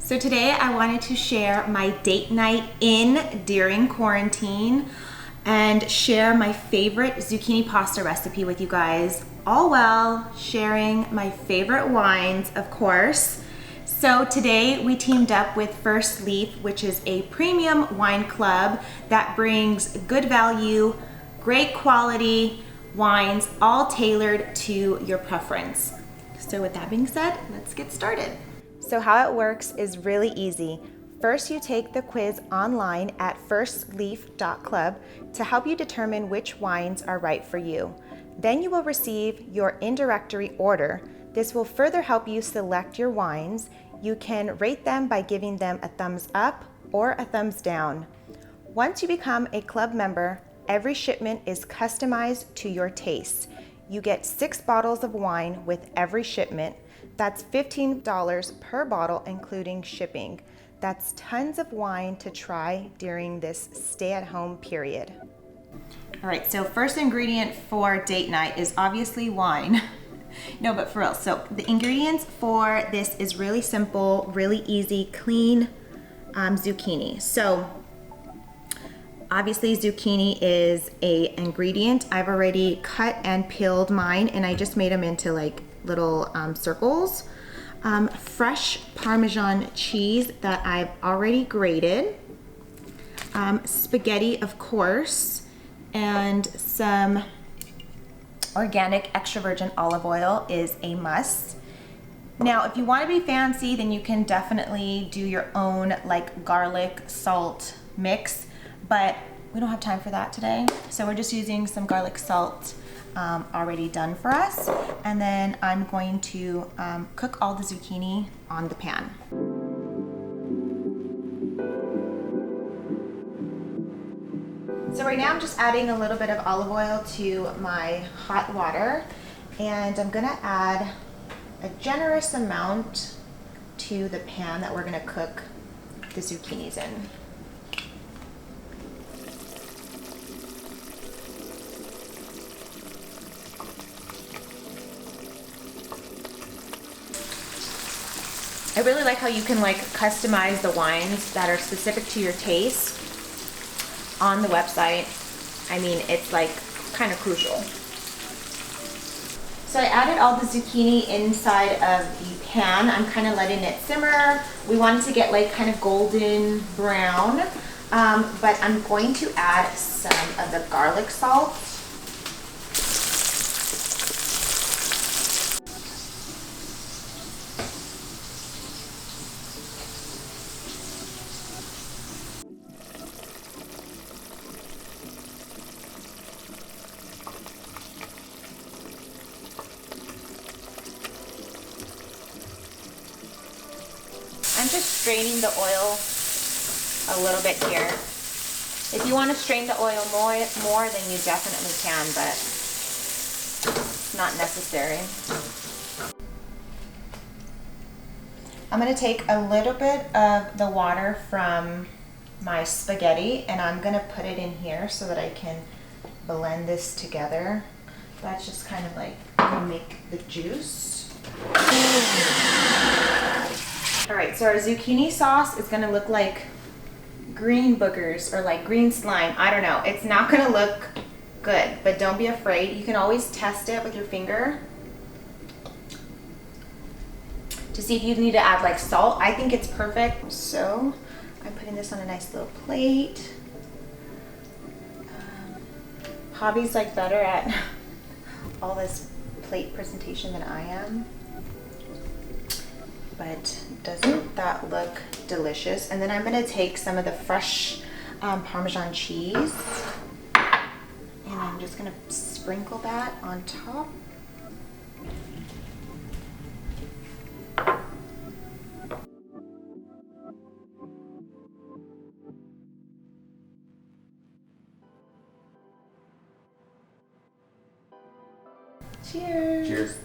So today I wanted to share my date night in during quarantine and share my favorite zucchini pasta recipe with you guys, all while sharing my favorite wines, of course. So today we teamed up with First Leaf, which is a premium wine club that brings good value, great quality wines, all tailored to your preference. So with that being said, let's get started. So how it works is really easy. First, you take the quiz online at firstleaf.club to help you determine which wines are right for you. Then you will receive your indirectory order. This will further help you select your wines. You can rate them by giving them a thumbs up or a thumbs down. Once you become a club member, every shipment is customized to your taste. You get 6 bottles of wine with every shipment. That's $15 per bottle, including shipping. That's tons of wine to try during this stay-at-home period. All right, so first ingredient for date night is obviously wine. No, but for real, so the ingredients for this is really simple, really easy, clean zucchini. So obviously zucchini is an ingredient. I've already cut and peeled mine and I just made them into like little circles. Fresh Parmesan cheese that I've already grated. Spaghetti, of course, and some organic extra virgin olive oil is a must. Now, if you want to be fancy, then you can definitely do your own like garlic salt mix, but we don't have time for that today. So we're just using some garlic salt already done for us. And then I'm going to cook all the zucchini on the pan. So right now I'm just adding a little bit of olive oil to my hot water, and I'm gonna add a generous amount to the pan that we're gonna cook the zucchinis in. I really like how you can like customize the wines that are specific to your taste on the website. I mean, it's like kind of crucial. So I added all the zucchini inside of the pan. I'm kind of letting it simmer. We wanted to get like kind of golden brown, but I'm going to add some of the garlic salt. I'm just straining the oil a little bit here. If you want to strain the oil more, then you definitely can, but it's not necessary. I'm going to take a little bit of the water from my spaghetti and I'm going to put it in here so that I can blend this together. That's just kind of like going to make the juice. All right, so our zucchini sauce is gonna look like green boogers or like green slime. I don't know, it's not gonna look good, but don't be afraid. You can always test it with your finger to see if you need to add like salt. I think it's perfect. So I'm putting this on a nice little plate. Hobby's like better at all this plate presentation than I am. But doesn't that look delicious? And then I'm gonna take some of the fresh Parmesan cheese and I'm just gonna sprinkle that on top. Cheers. Cheers.